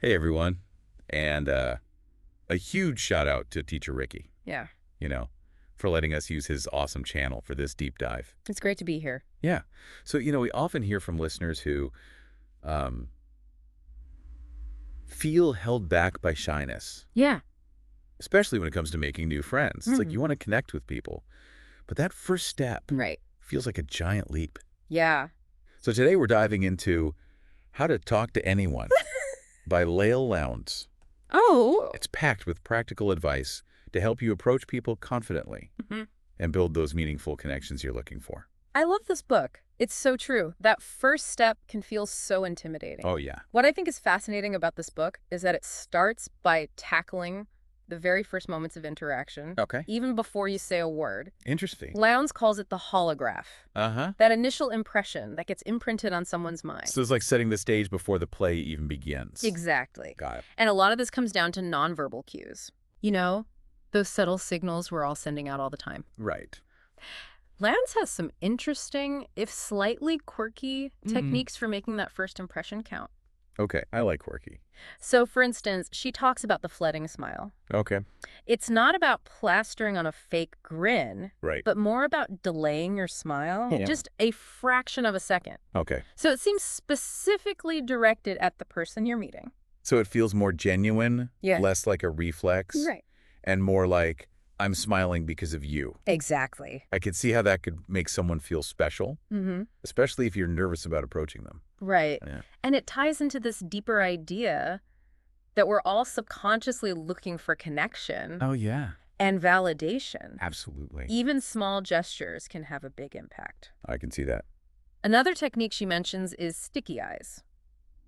Hey, everyone. And a huge shout out to Teacher Ricky, Yeah, you know, for letting us use his awesome channel for this deep dive. it's great to be here. Yeah. So, we often hear from listeners who um, feel held back by shyness, Yeah. especially when it comes to making new friends. It's like Mhm. you want to connect with people, but that first step Right. feels like a giant leap. Yeah. So today we're diving into How to Talk to Anyone by Leil Lowndes. Oh. It's packed with practical advice to help you approach people confidently Mhm. and build those meaningful connections you're looking for. I love this book. It's so true. That first step can feel so intimidating. Oh, yeah. What I think is fascinating about this book is that it starts by tackling the very first moments of interaction, Okay. even before you say a word. Interesting. Lowndes calls it the holograph, Uh-huh. that initial impression that gets imprinted on someone's mind. So it's like setting the stage before the play even begins. Exactly. Got it. And a lot of this comes down to nonverbal cues. You know, those subtle signals we're all sending out all the time. Right. Lowndes has some interesting, if slightly quirky, techniques for making that first impression count. Okay. I like quirky. So, for instance, she talks about the flooding smile. Okay. It's not about plastering on a fake grin, Right. but more about delaying your smile Yeah. just a fraction of a second. Okay. So it seems specifically directed at the person you're meeting. So it feels more genuine, Yeah. less like a reflex, Right. and more like I'm smiling because of you. Exactly. I could see how that could make someone feel special, Mm-hmm. especially if you're nervous about approaching them. Right. Yeah. And it ties into this deeper idea that we're all subconsciously looking for connection Oh, yeah. and validation. Absolutely. Even small gestures can have a big impact. I can see that. Another technique she mentions is sticky eyes.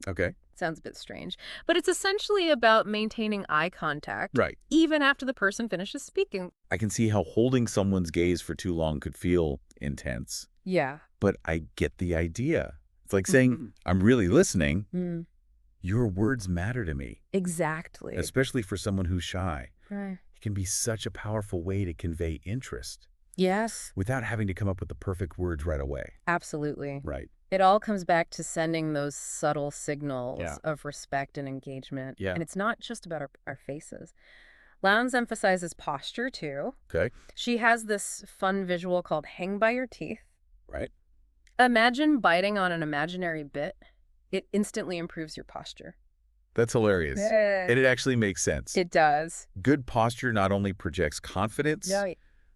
Okay. Sounds a bit strange, but it's essentially about maintaining eye contact Right. even after the person finishes speaking. I can see how holding someone's gaze for too long could feel intense, Yeah. but I get the idea. It's like saying, Mhm. I'm really listening. Mm, Your words matter to me, exactly. especially for someone who's shy. Right. It can be such a powerful way to convey interest Yes, without having to come up with the perfect words right away. absolutely. Right. It all comes back to sending those subtle signals Yeah. of respect and engagement. Yeah. And it's not just about our faces. Lowndes emphasizes posture, too. Okay. She has this fun visual called hang by your teeth. Right. Imagine biting on an imaginary bit. It instantly improves your posture. That's hilarious. And it actually makes sense. It does. Good posture not only projects confidence, Yeah,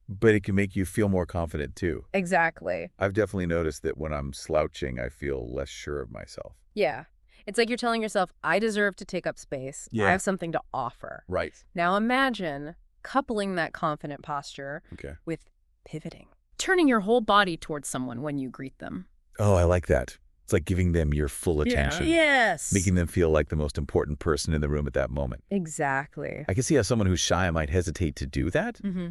but it can make you feel more confident too. exactly. I've definitely noticed that when I'm slouching, I feel less sure of myself. Yeah. It's like you're telling yourself, I deserve to take up space. Yeah. I have something to offer. Right. Now imagine coupling that confident posture Okay. with pivoting, turning your whole body towards someone when you greet them. Oh, I like that. It's like giving them your full attention. Yes. Making them feel like the most important person in the room at that moment. Exactly. I can see how someone who's shy might hesitate to do that, Mm-hmm.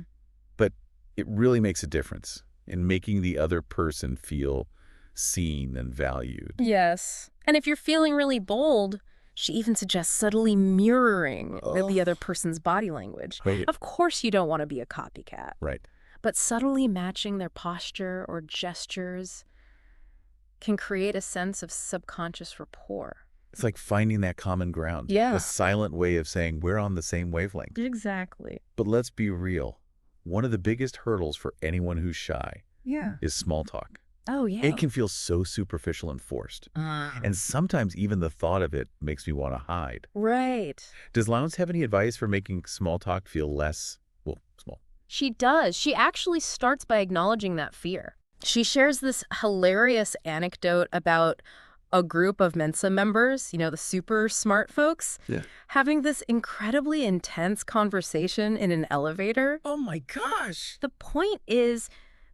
but it really makes a difference in making the other person feel seen and valued. Yes. And if you're feeling really bold, she even suggests subtly mirroring the other person's body language. Right. Of course you don't want to be a copycat, Right. but subtly matching their posture or gestures can create a sense of subconscious rapport. It's like finding that common ground. Yeah. A silent way of saying we're on the same wavelength. Exactly. But let's be real. One of the biggest hurdles for anyone who's shy Yeah. is small talk. Oh, yeah. It can feel so superficial and forced. And sometimes even the thought of it makes me want to hide. Right. Does Lowndes have any advice for making small talk feel less, small? She does. She actually starts by acknowledging that fear. She shares this hilarious anecdote about a group of Mensa members, the super smart folks, Yeah. having this incredibly intense conversation in an elevator. Oh my gosh. The point is,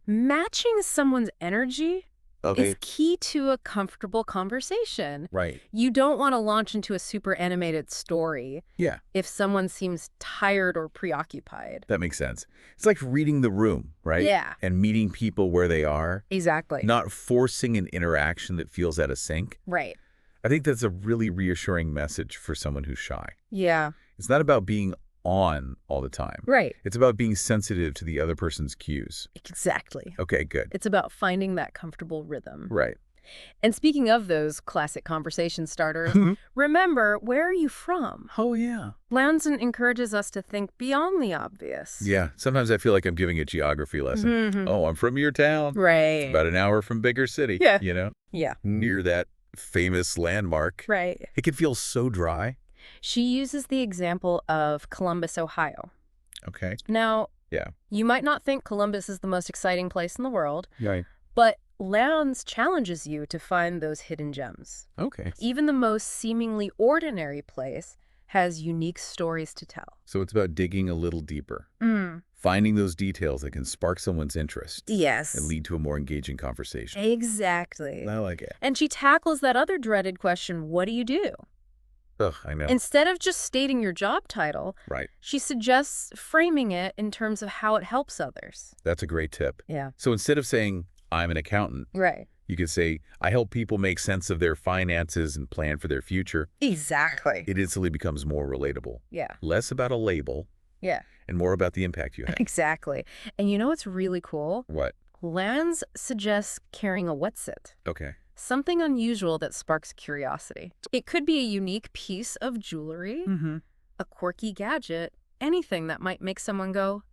matching someone's energy Okay. is key to a comfortable conversation. Right. You don't want to launch into a super animated story Yeah, if someone seems tired or preoccupied. that makes sense. It's like reading the room, right? Yeah. And meeting people where they are, Exactly. not forcing an interaction that feels out of sync. Right. I think that's a really reassuring message for someone who's shy. Yeah. It's not about being on all the time. Right. It's about being sensitive to the other person's cues. Exactly. Okay, good. It's about finding that comfortable rhythm. Right. And speaking of those classic conversation starters, remember, where are you from? Oh, yeah. Lowndes encourages us to think beyond the obvious. Yeah, sometimes I feel like I'm giving a geography lesson. Mhm. Oh, I'm from your town. Right. It's about an hour from bigger city, Yeah. you know? Yeah. Near that famous landmark. Right. It can feel so dry. She uses the example of Columbus, Ohio. Okay. Now, Yeah. you might not think Columbus is the most exciting place in the world, Right. but Lowndes challenges you to find those hidden gems. Okay. Even the most seemingly ordinary place has unique stories to tell. So it's about digging a little deeper, finding those details that can spark someone's interest Yes. and lead to a more engaging conversation. Exactly. I like it. And she tackles that other dreaded question, what do you do? Ugh, I know. Instead of just stating your job title, Right. she suggests framing it in terms of how it helps others. That's a great tip. Yeah. So instead of saying, I'm an accountant, Right. you could say, I help people make sense of their finances and plan for their future. Exactly. It instantly becomes more relatable. Yeah. Less about a label Yeah. and more about the impact you have. Exactly. And you know what's really cool? What? Lowndes suggests carrying a whatsit. Okay. Something unusual that sparks curiosity. It could be a unique piece of jewelry, a quirky gadget, anything that might make someone go,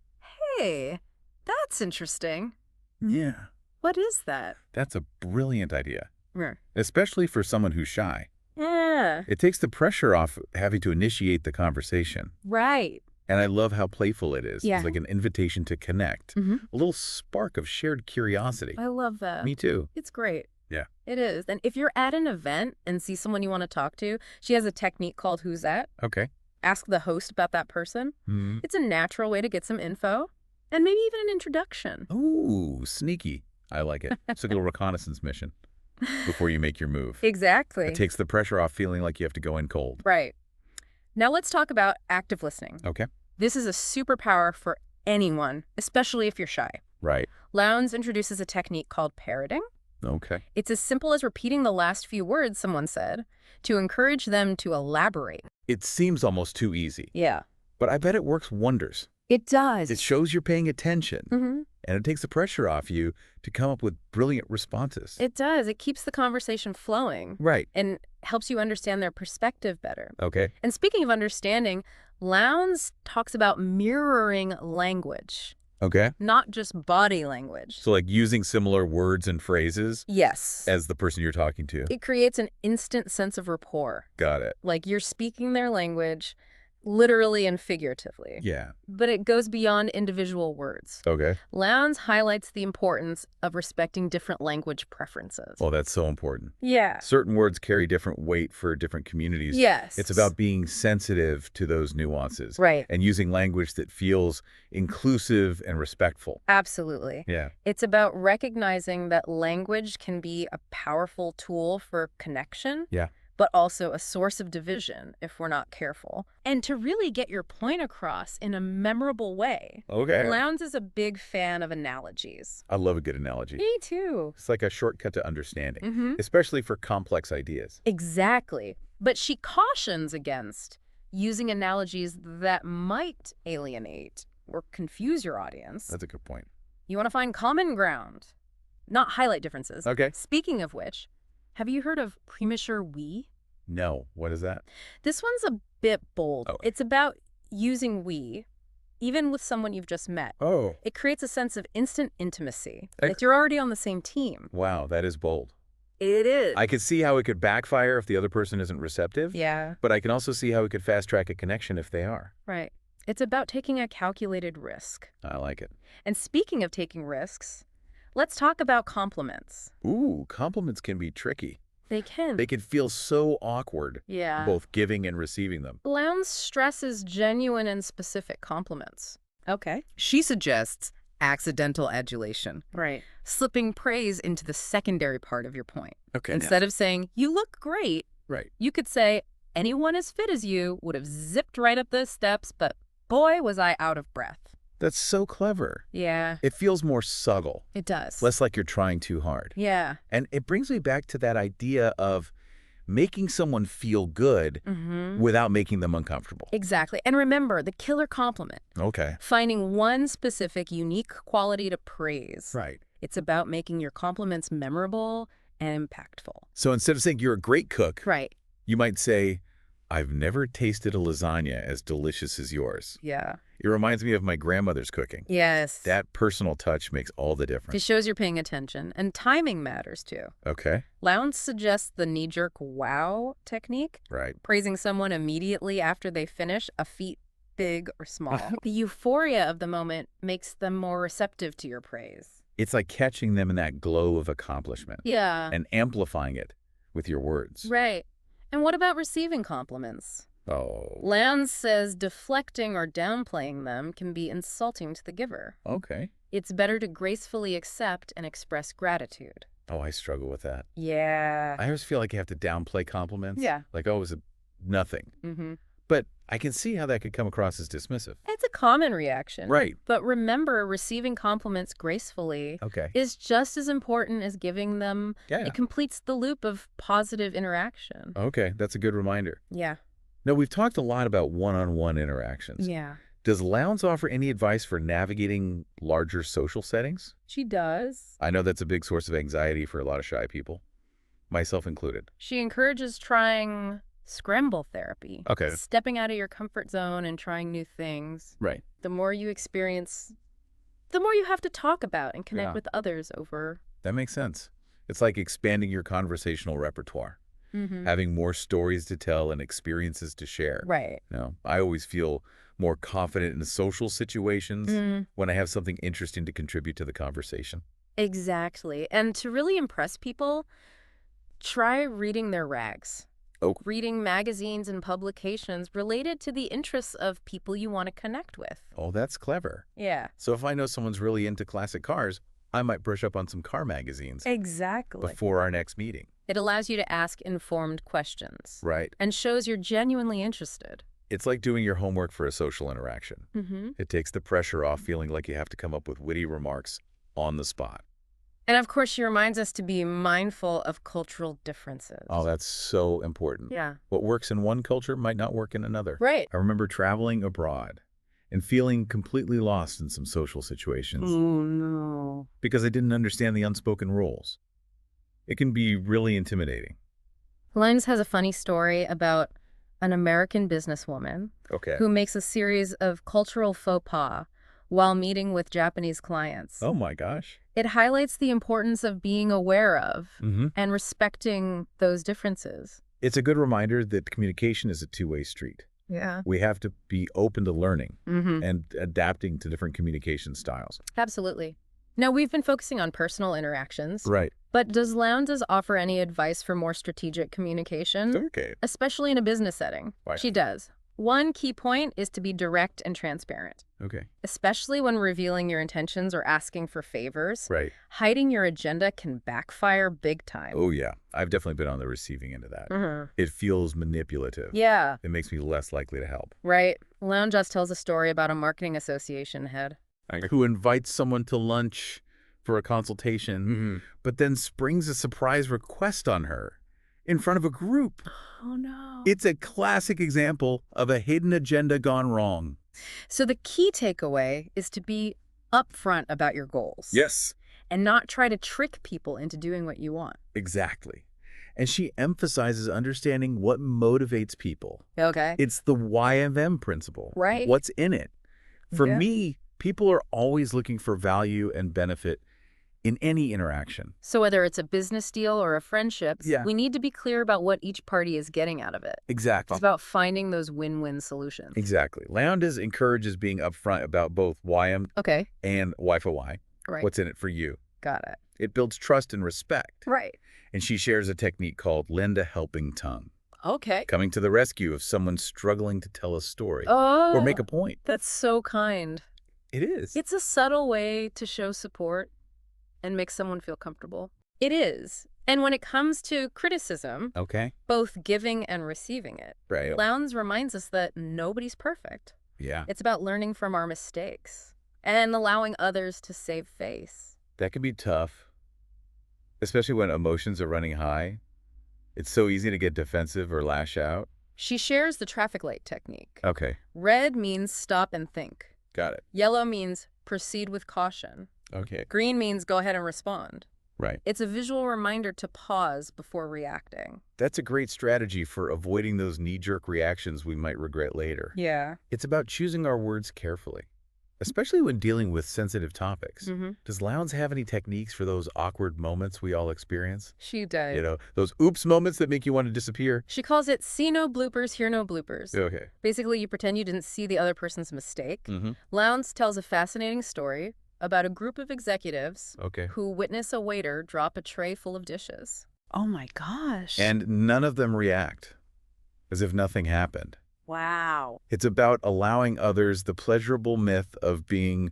hey, that's interesting. Yeah. What is that? That's a brilliant idea, Yeah. especially for someone who's shy. Yeah. It takes the pressure off having to initiate the conversation. Right. And I love how playful it is. Yeah. It's like an invitation to connect. A little spark of shared curiosity. I love that. Me too. It's great. Yeah. It is. And if you're at an event and see someone you want to talk to, she has a technique called Who's That? Okay. Ask the host about that person. It's a natural way to get some info and maybe even an introduction. Ooh, sneaky. I like it. It's like a little reconnaissance mission before you make your move. Exactly. It takes the pressure off feeling like you have to go in cold. Right. Now let's talk about active listening. Okay. This is a superpower for anyone, especially if you're shy. Right. Lowndes introduces a technique called parroting. Okay. It's as simple as repeating the last few words someone said to encourage them to elaborate. It seems almost too easy, Yeah. but I bet it works wonders. It does. It shows you're paying attention, Mm-hmm. and it takes the pressure off you to come up with brilliant responses. It does. It keeps the conversation flowing Right. and helps you understand their perspective better. Okay. And speaking of understanding, Lowndes talks about mirroring language, Okay. not just body language. So like using similar words and phrases Yes. as the person you're talking to. It creates an instant sense of rapport. Got it. Like you're speaking their language, literally and figuratively. Yeah. But it goes beyond individual words. Okay. Lowndes highlights the importance of respecting different language preferences. Well, that's so important. Yeah. Certain words carry different weight for different communities. Yes. It's about being sensitive to those nuances. Right. And using language that feels inclusive and respectful. Absolutely. Yeah. It's about recognizing that language can be a powerful tool for connection. Yeah. But also a source of division if we're not careful. And to really get your point across in a memorable way, Okay. Lowndes is a big fan of analogies. I love a good analogy. Me too. It's like a shortcut to understanding, Mm-hmm. especially for complex ideas. Exactly. But she cautions against using analogies that might alienate or confuse your audience. That's a good point. You want to find common ground, not highlight differences. Okay. Speaking of which, have you heard of premature we? No. What is that? This one's a bit bold. Oh. It's about using we, even with someone you've just met. Oh. It creates a sense of instant intimacy, Ex- like you're already on the same team. Wow, that is bold. It is. I could see how it could backfire if the other person isn't receptive. Yeah, But I can also see how it could fast track a connection if they are. right. It's about taking a calculated risk. I like it. And speaking of taking risks, let's talk about compliments. Ooh, compliments can be tricky. They can. They can feel so awkward, Yeah. both giving and receiving them. Lowndes stresses genuine and specific compliments. Okay. She suggests accidental adulation. Right. Slipping praise into the secondary part of your point. Okay. Instead of saying, you look great, Right. you could say, anyone as fit as you would have zipped right up those steps, but boy, was I out of breath. That's so clever. Yeah, It feels more subtle, it does. less like you're trying too hard. Yeah. And it brings me back to that idea of making someone feel good Mm-hmm. without making them uncomfortable. Exactly. And remember, the killer compliment, Okay. finding one specific unique quality to praise. Right. It's about making your compliments memorable and impactful. So instead of saying you're a great cook, Right. you might say, I've never tasted a lasagna as delicious as yours. Yeah. It reminds me of my grandmother's cooking. Yes. That personal touch makes all the It difference. shows you're paying attention, and timing matters too. Okay. Lowndes suggests the knee-jerk wow technique, Right. praising someone immediately after they finish a feat, big or small. The euphoria of the moment makes them more receptive to your praise. It's like catching them in that glow of accomplishment Yeah. and amplifying it with your words. Right. And what about receiving compliments? Oh, Lowndes says deflecting or downplaying them can be insulting to the giver. okay. It's better to gracefully accept and express gratitude. Oh, I struggle with that. Yeah. I always feel like you have to downplay compliments. Yeah. Like, oh, it was nothing. Mm-hmm. But I can see how that could come across as dismissive. It's a common reaction. Right. But remember, receiving compliments gracefully Okay. is just as important as giving them. Yeah. It completes the loop of positive interaction. Okay, that's a good reminder. Yeah. Now, we've talked a lot about one-on-one interactions. Yeah. Does Lowndes offer any advice for navigating larger social settings? She does. I know that's a big source of anxiety for a lot of shy people, myself included. She encourages trying scramble therapy. Okay. Stepping out of your comfort zone and trying new things. Right. The more you experience, the more you have to talk about and connect Yeah. with others over. That makes sense. It's like expanding your conversational repertoire, having more stories to tell and experiences to share. Right. You know, I always feel more confident in social situations when I have something interesting to contribute to the conversation. Exactly. And to really impress people, try reading their rags. Oh. Reading magazines and publications related to the interests of people you want to connect with. Oh, that's clever. Yeah. So if I know someone's really into classic cars, I might brush up on some car magazines Exactly. before our next meeting. It allows you to ask informed questions. Right. And shows you're genuinely interested. It's like doing your homework for a social interaction. It takes the pressure off feeling like you have to come up with witty remarks on the spot. And of course, she reminds us to be mindful of cultural differences. Oh, that's so important. Yeah. What works in one culture might not work in another. Right. I remember traveling abroad and feeling completely lost in some social situations Oh, no. because I didn't understand the unspoken rules. It can be really intimidating. Lowndes has a funny story about an American businesswoman Okay. who makes a series of cultural faux pas while meeting with Japanese clients. Oh my gosh. It highlights the importance of being aware of and respecting those differences. It's a good reminder that communication is a two-way street. Yeah. We have to be open to learning and adapting to different communication styles. Absolutely. Now, we've been focusing on personal interactions. Right. But does Lowndes offer any advice for more strategic communication? Okay. Especially in a business setting? Why? She does. One key point is to be direct and transparent, Okay. especially when revealing your intentions or asking for favors. Right. Hiding your agenda can backfire big time. Oh, yeah. I've definitely been on the receiving end of that. It feels manipulative. Yeah, It makes me less likely to help. right. Lowndes tells a story about a marketing association head. Who invites someone to lunch for a consultation, but then springs a surprise request on her in front of a group. Oh, no. It's a classic example of a hidden agenda gone wrong. So the key takeaway is to be upfront about your goals. Yes. And not try to trick people into doing what you want. Exactly. And she emphasizes understanding what motivates people. Okay. It's the YMM principle. Right. What's in it? For Yeah. me, people are always looking for value and benefit in any interaction. So whether it's a business deal or a friendship, Yeah. we need to be clear about what each party is getting out of it. Exactly. It's about finding those win-win solutions. Exactly. Lowndes encourages being upfront about both YM Okay. and Y for Y. Right. What's in it for you? Got it. It builds trust and respect. Right. And she shares a technique called lend a helping tongue, Okay. coming to the rescue of someone struggling to tell a story Oh. or make a point. That's so kind. It is. It's a subtle way to show support and make someone feel comfortable. It is. And when it comes to criticism, Okay. both giving and receiving it, Right. Lowndes reminds us that nobody's perfect. Yeah. It's about learning from our mistakes and allowing others to save face. That can be tough, especially when emotions are running high. It's so easy to get defensive or lash out. She shares the traffic light technique. Okay. Red means stop and think. Got it. Yellow means proceed with caution. Okay. Green means go ahead and respond. Right. It's a visual reminder to pause before reacting. That's a great strategy for avoiding those knee-jerk reactions we might regret later. Yeah. It's about choosing our words carefully, especially when dealing with sensitive topics. Does Lowndes have any techniques for those awkward moments we all experience? She does. You know, those oops moments that make you want to disappear? She calls it see no bloopers, hear no bloopers. Okay. Basically, you pretend you didn't see the other person's mistake. Lowndes tells a fascinating story about a group of executives who witness a waiter drop a tray full of dishes. Oh my gosh. And none of them react, as if nothing happened. Wow. It's about allowing others the pleasurable myth of being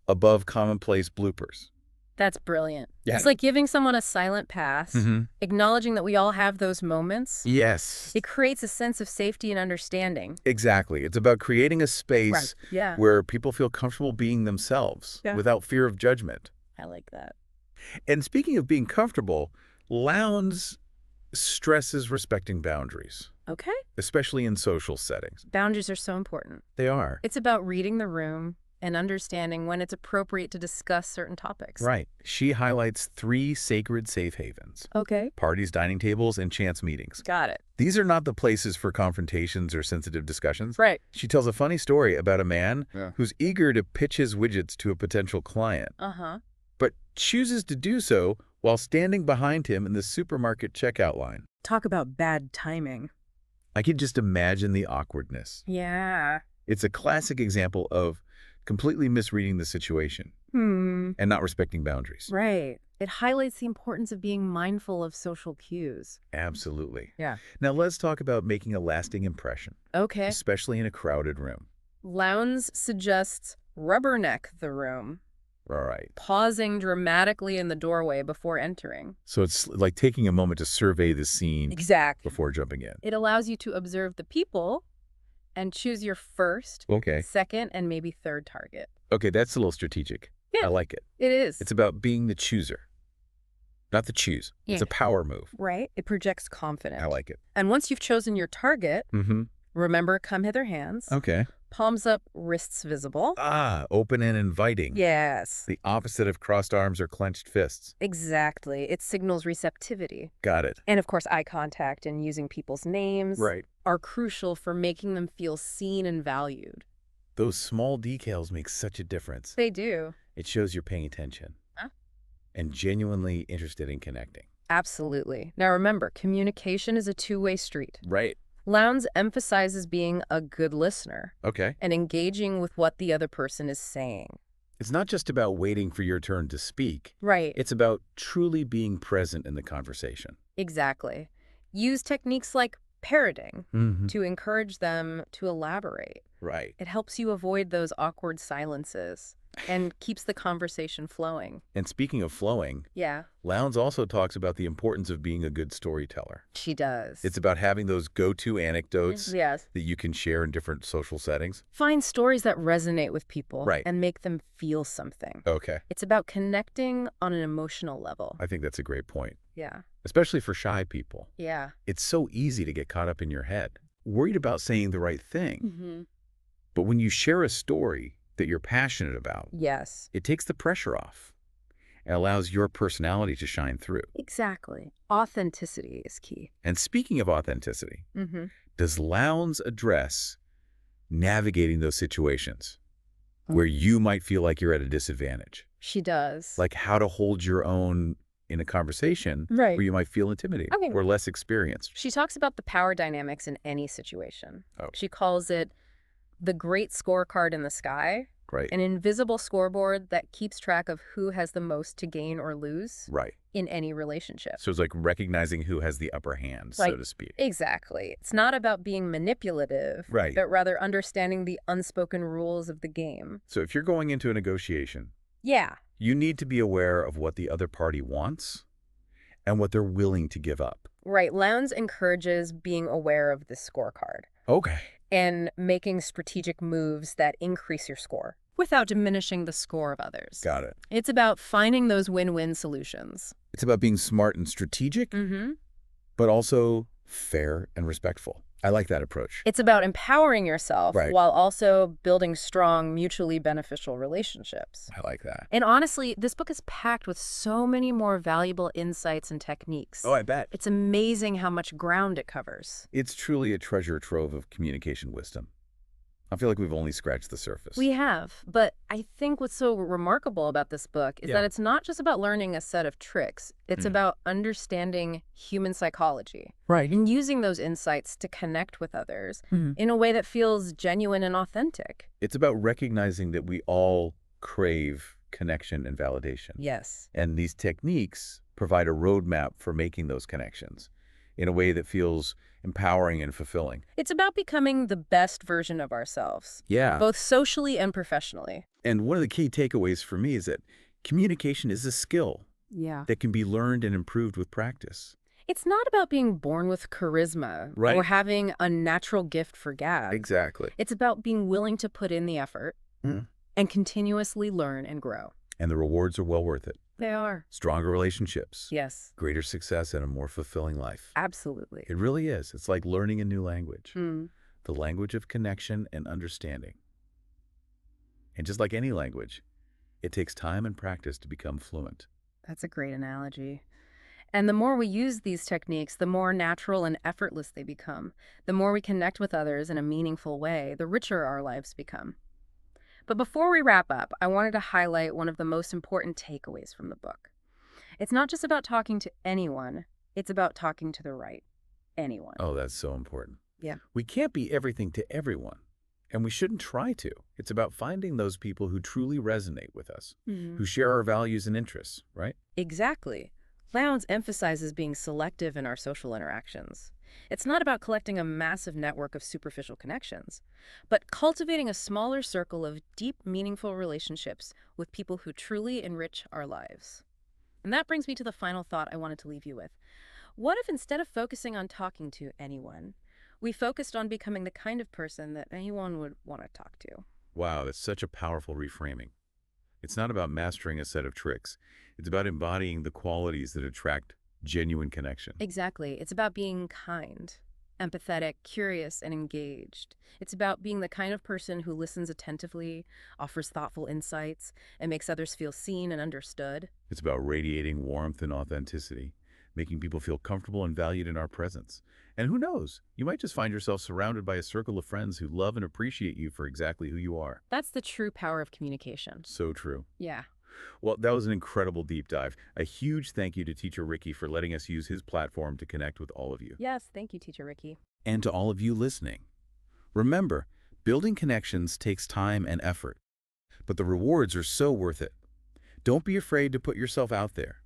above commonplace bloopers. That's brilliant. Yeah. It's like giving someone a silent pass, acknowledging that we all have those moments. Yes. It creates a sense of safety and understanding. Exactly. It's about creating a space where people feel comfortable being themselves without fear of judgment. I like that. And speaking of being comfortable, Lowndes stresses respecting boundaries. Okay. Especially in social settings. Boundaries are so important. They are. It's about reading the room and understanding when it's appropriate to discuss certain topics. Right. She highlights 3 sacred safe havens. Okay. Parties, dining tables, and chance meetings. Got it. These are not the places for confrontations or sensitive discussions. Right. She tells a funny story about a man who's eager to pitch his widgets to a potential client, but chooses to do so while standing behind him in the supermarket checkout line. Talk about bad timing. I can just imagine the awkwardness. Yeah. It's a classic example of completely misreading the situation and not respecting boundaries. Right. It highlights the importance of being mindful of social cues. Absolutely. Yeah. Now let's talk about making a lasting impression, Okay. especially in a crowded room. Lowndes suggests rubberneck the room, All right. pausing dramatically in the doorway before entering. So it's like taking a moment to survey the scene Exactly. before jumping in. It allows you to observe the people and choose your first, second, and maybe third target. Okay, that's a little strategic. Yeah. I like it. It is. It's about being the chooser, not the choose. It's a power move. Right. It projects confidence. I like it. And once you've chosen your target, remember, come hither hands. Okay. Palms up, wrists visible. Ah, open and inviting. Yes. The opposite of crossed arms or clenched fists. Exactly. It signals receptivity. Got it. And of course, eye contact and using people's names are crucial for making them feel seen and valued. Those small details make such a difference. They do. It shows you're paying attention and genuinely interested in connecting. Absolutely. Now remember, communication is a two-way street. Right. Lowndes emphasizes being a good listener. Okay. And engaging with what the other person is saying. It's not just about waiting for your turn to speak. Right. It's about truly being present in the conversation. Exactly. Use techniques like parroting to encourage them to elaborate. Right. It helps you avoid those awkward silences and keeps the conversation flowing. And speaking of flowing, Lowndes also talks about the importance of being a good storyteller. She does. It's about having those go-to anecdotes that you can share in different social settings. Find stories that resonate with people Right. and make them feel something. Okay. It's about connecting on an emotional level. I think that's a great point. Yeah. Especially for shy people. Yeah. It's so easy to get caught up in your head, worried about saying the right thing. But when you share a story that you're passionate about, it takes the pressure off and allows your personality to shine through. Exactly. Authenticity is key. And speaking of authenticity, does Lowndes address navigating those situations where you might feel like you're at a disadvantage? She does. Like how to hold your own in a conversation where you might feel intimidated or less experienced. She talks about the power dynamics in any situation. She calls it the great scorecard in the sky, an invisible scoreboard that keeps track of who has the most to gain or lose in any relationship. So it's like recognizing who has the upper hand, so to speak. Exactly. It's not about being manipulative, but rather understanding the unspoken rules of the game. So if you're going into a negotiation, you need to be aware of what the other party wants and what they're willing to give up. Right. Lowndes encourages being aware of the scorecard. Okay. And making strategic moves that increase your score without diminishing the score of others. Got it. It's about finding those win-win solutions. It's about being smart and strategic, but also fair and respectful. I like that approach. It's about empowering yourself Right. while also building strong, mutually beneficial relationships. I like that. And honestly, this book is packed with so many more valuable insights and techniques. Oh, I bet. It's amazing how much ground it covers. It's truly a treasure trove of communication wisdom. I feel like we've only scratched the surface. We have, but I think what's so remarkable about this book is that it's not just about learning a set of tricks. It's about understanding human psychology. Right. And using those insights to connect with others in a way that feels genuine and authentic. It's about recognizing that we all crave connection and validation. Yes. And these techniques provide a roadmap for making those connections in a way that feels empowering and fulfilling. It's about becoming the best version of ourselves. Yeah. Both socially and professionally. And one of the key takeaways for me is that communication is a skill that can be learned and improved with practice. It's not about being born with charisma or having a natural gift for gab. Exactly. It's about being willing to put in the effort and continuously learn and grow. And the rewards are well worth it. They are. Stronger relationships. Yes. Greater success and a more fulfilling life. Absolutely. It really is. It's like learning a new language. The language of connection and understanding. And just like any language, it takes time and practice to become fluent. That's a great analogy. And the more we use these techniques, the more natural and effortless they become. The more we connect with others in a meaningful way, the richer our lives become. But before we wrap up, I wanted to highlight one of the most important takeaways from the book. It's not just about talking to anyone, it's about talking to the right anyone. Oh, that's so important. Yeah. We can't be everything to everyone, and we shouldn't try to. It's about finding those people who truly resonate with us, who share our values and interests, right? Exactly. Lowndes emphasizes being selective in our social interactions. It's not about collecting a massive network of superficial connections, but cultivating a smaller circle of deep, meaningful relationships with people who truly enrich our lives. And that brings me to the final thought I wanted to leave you with. What if instead of focusing on talking to anyone, we focused on becoming the kind of person that anyone would want to talk to? Wow, that's such a powerful reframing. It's not about mastering a set of tricks. It's about embodying the qualities that attract genuine connection. Exactly. It's about being kind, empathetic, curious, and engaged. It's about being the kind of person who listens attentively, offers thoughtful insights, and makes others feel seen and understood. It's about radiating warmth and authenticity, making people feel comfortable and valued in our presence. And who knows, you might just find yourself surrounded by a circle of friends who love and appreciate you for exactly who you are. That's the true power of communication. So true. Yeah. Well, that was an incredible deep dive. A huge thank you to Teacher Ricky for letting us use his platform to connect with all of you. Yes, thank you, Teacher Ricky. And to all of you listening. Remember, building connections takes time and effort, but the rewards are so worth it. Don't be afraid to put yourself out there.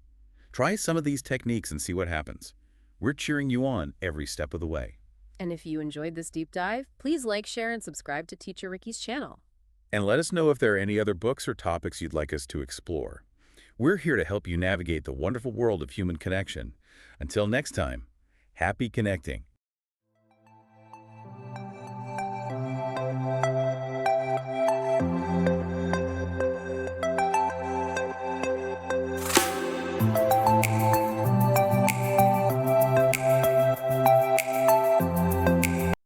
Try some of these techniques and see what happens. We're cheering you on every step of the way. And if you enjoyed this deep dive, please like, share, and subscribe to Teacher Ricky's channel. And let us know if there are any other books or topics you'd like us to explore. We're here to help you navigate the wonderful world of human connection. Until next time, happy connecting.